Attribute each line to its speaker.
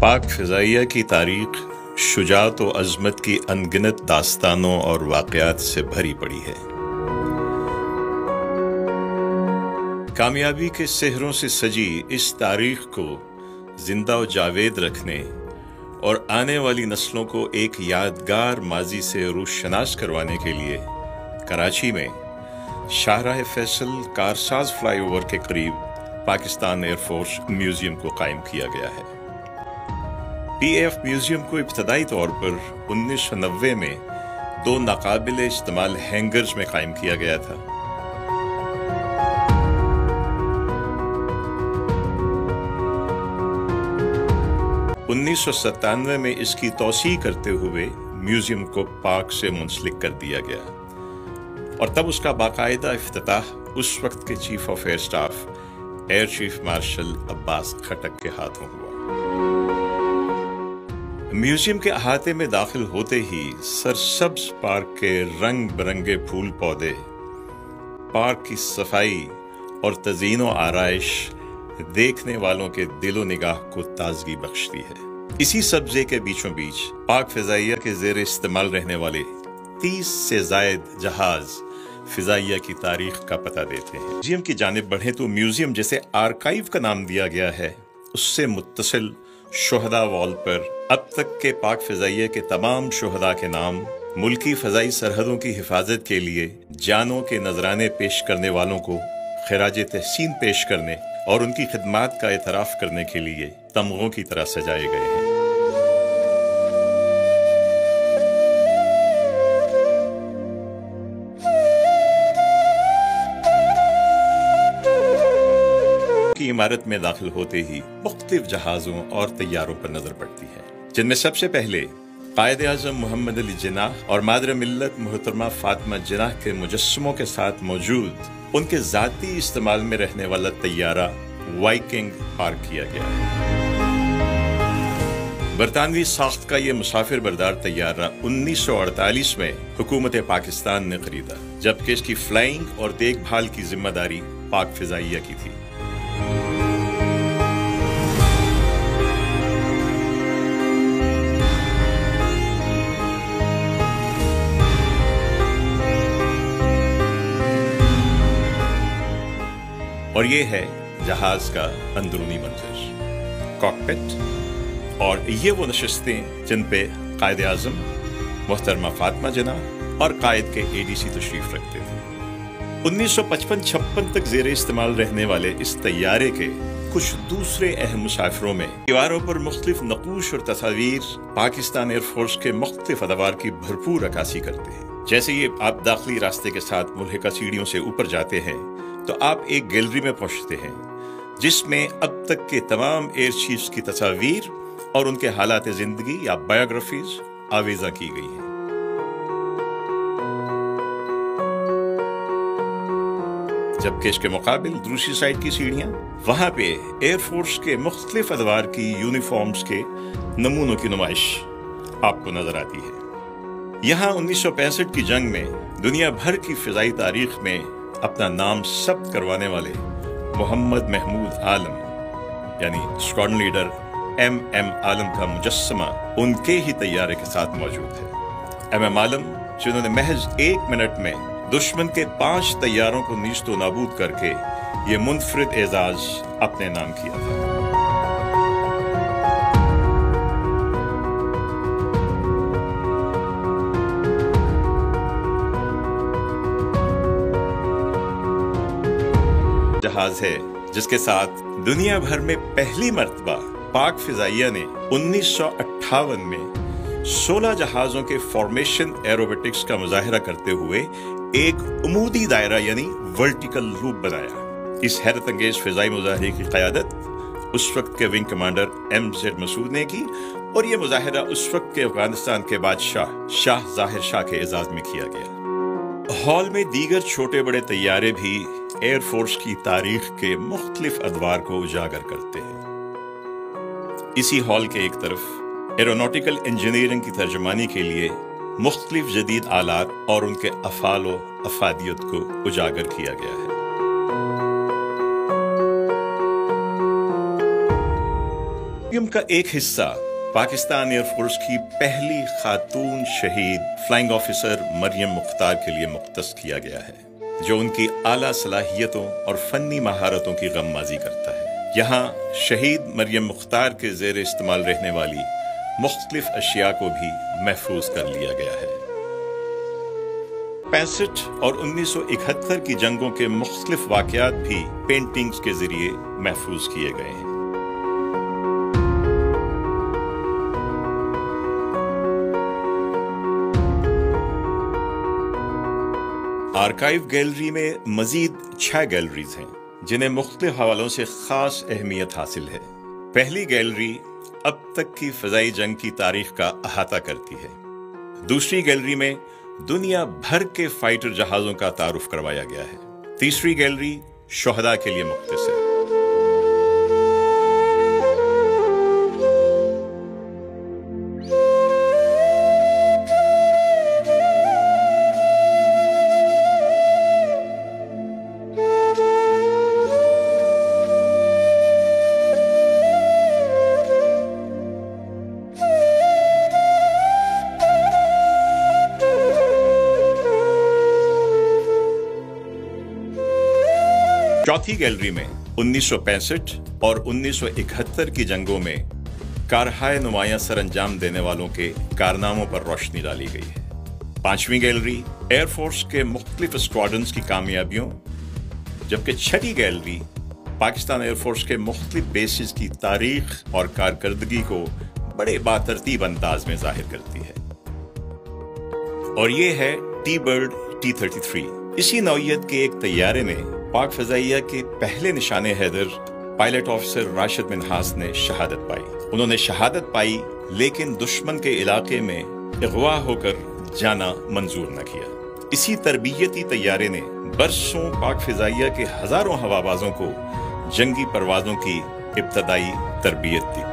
Speaker 1: पाक फ़िज़ाइया की तारीख़ शुजाअत व अज़मत की अनगिनत दास्तानों और वाक़यात से भरी पड़ी है। कामयाबी के सेहरों से सजी इस तारीख़ को ज़िंदा व जावेद रखने और आने वाली नस्लों को एक यादगार माजी से रूशनास करवाने के लिए कराची में शाहराह फैसल कारसाज फ्लाईओवर के करीब पाकिस्तान एयरफोर्स म्यूज़ियम को कायम किया गया है। PAF म्यूज़ियम को इब्तदाई तौर पर 1990 में 2 नाकाबिले इस्तेमाल हैंगर्स में कायम किया गया था। उन्नीस सौ 97 में इसकी तौसी करते हुए म्यूज़ियम को पाक से मुंसलिक कर दिया गया और तब उसका बाकायदा इफ्तिताह उस वक्त के Chief of Air Staff Air Chief Marshal Abbas Khattak के हाथों हुआ। म्यूजियम के अहाते में दाखिल होते ही सरसब्ज पार्क के रंग बिरंगे फूल पौधे, पार्क की सफाई और तज़ीन व आराइश देखने वालों के दिलो निगाह को ताजगी बख्शती है। इसी सब्जे के बीचों बीच पाक फ़िज़ाइया के ज़ेर इस्तेमाल रहने वाले 30 से ज़ायद जहाज फ़िज़ाइया की तारीख का पता देते हैं। म्यूजियम की जानिब बढ़े तो म्यूजियम जैसे आर्काइव का नाम दिया गया है, उससे मुत्तसिल शुहदा वॉल पर अब तक के पाक फ़िज़ाइया के तमाम शुहदा के नाम, मुल्की फ़ज़ाई सरहदों की हिफाजत के लिए जानों के नजराने पेश करने वालों को खिराज तहसीन पेश करने और उनकी खिदमात का एतराफ़ करने के लिए तमगों की तरह सजाए गए हैं। की इमारत में दाखिल होते ही मुख्तलिफ जहाज़ों और तैयारों पर नजर पड़ती है, जिनमें सबसे पहले कायद आज़म मोहम्मद अली जिन्नाह और मादर मिल्लत मोहतरमा फातिमा जिन्नाह के मुजस्समों के साथ मौजूद उनके ज़ाती इस्तेमाल में रहने वाला तैयारा वाइकिंग पार्क किया गया है। बरतानवी साख्त का ये मुसाफिर बरदार तैयारा 1948 में हुकूमत पाकिस्तान ने खरीदा, जबकि इसकी फ्लाइंग और देखभाल की जिम्मेदारी पाक फ़िज़ाइया की थी। और ये है जहाज का अंदरूनी मंजर, कॉकपिट, और ये वो नशिस्तें जिन पे कायद आज़म मोहतरमा फातिमा जिन्नाह और कायद के ADC तशरीफ रखते थे। 1955-56 तक ज़ेरे इस्तेमाल रहने वाले इस तैयारे के कुछ दूसरे अहम मुसाफिरों में दीवारों पर मुख्तलिफ नक़ूश और तस्वीर पाकिस्तान एयरफोर्स के मुख्तलिफ अदवार की भरपूर अक्कासी करते हैं। जैसे ये आप दाखिली रास्ते के साथ मुल्हिका सीढ़ियों से ऊपर जाते हैं तो आप एक गैलरी में पहुंचते हैं जिसमें अब तक के तमाम एयर चीफ्स की तस्वीर और उनके हालात जिंदगी या बायोग्राफीज आवेजा की गई हैं। जबकि इसके मुकाबिल दूसरी साइड की सीढ़ियां, वहां पे एयरफोर्स के मुख्तलिफ अदवार की यूनिफॉर्म्स के नमूनों की नुमाइश आपको नजर आती है। यहाँ 1965 की जंग में दुनिया भर की फिजाई तारीख में अपना नाम सब्त करवाने वाले मोहम्मद महमूद आलम यानी स्क्वाड्रन लीडर MM आलम का मुजस्समा उनके ही तैयारे के साथ मौजूद है। MM आलम जिन्होंने महज 1 मिनट में दुश्मन के 5 तैयारों को नीस्तो नाबूद करके ये मुनफरिद एजाज अपने नाम किया था। जहाज है जिसके साथ दुनिया भर में पहली मर्तबा पाक फ़िज़ाइया ने 1958 में 16 जहाज़ों के फॉर्मेशन एरोबेटिक्स का मुजाहिरा करते हुए एक उमूदी दायरा यानी वर्टिकल लूप बनाया। इस हैरत अंगेज फ़िज़ाई मुजाहिरे की क़यादत उस वक्त के विंग कमांडर MZ मसूद ने की और यह मुजाहिरा उस वक्त के अफगानिस्तान के बादशाह शाह ज़ाहिर शाह के एजाज़ में किया गया। हॉल में दीगर छोटे बड़े तैयारे भी एयरफोर्स की तारीख के मुख्तलिफ अदवार को उजागर करते हैं। इसी हॉल के एक तरफ एरोनॉटिकल इंजीनियरिंग की तर्जुमानी के लिए मुख्तलिफ जदीद आलात और उनके अफ़ाल व अफादियत को उजागर किया गया है। का एक हिस्सा पाकिस्तान एयरफोर्स की पहली खातून शहीद फ्लाइंग ऑफिसर मरियम मुख्तार के लिए मुख्तस किया गया है, जो उनकी आला सलाहियतों और फनी महारतों की गममाजी करता है। यहाँ शहीद मरियम मुख्तार के ज़ेर इस्तेमाल रहने वाली मुख्तलिफ अशिया को भी महफूज कर लिया गया है। 65 और 1971 की जंगों के मुख्तलिफ वाक़यात भी पेंटिंग्स के जरिए महफूज किए गए हैं। आर्काइव गैलरी में मजीद 6 गैलरीज हैं, जिन्हें मुख्तलिफ हवालों से खास अहमियत हासिल है। पहली गैलरी अब तक की फ़ज़ाई जंग की तारीख का अहाता करती है। दूसरी गैलरी में दुनिया भर के फाइटर जहाज़ों का तारुफ करवाया गया है। तीसरी गैलरी शुहदा के लिए मुख्तस है। चौथी गैलरी में 1965 और 1971 की जंगों में कारहाय नुमायां सर अंजाम देने वालों के कारनामों पर रोशनी डाली गई है। पांचवी गैलरी एयरफोर्स के मुख्तलिफ स्क्वाड्रन्स की कामयाबियों, जबकि छठी गैलरी पाकिस्तान एयरफोर्स के मुख्तलिफ बेसिस की तारीख और कारकर्दगी को बड़े बातरतीब अंदाज में जाहिर करती है। और ये है टी-बर्ड T-33। इसी नौइयत के एक तैयारे ने पाक फ़ज़ाइया के पहले निशाने हैदर पायलट ऑफिसर राशिद मिन्हास ने शहादत पाई। उन्होंने शहादत पाई, लेकिन दुश्मन के इलाके में अगवा होकर जाना मंजूर न किया। इसी तरबियती तैयारे ने बरसों पाक फ़ज़ाइया के हजारों हवाबाजों को जंगी परवाजों की इब्तदाई तरबियत दी।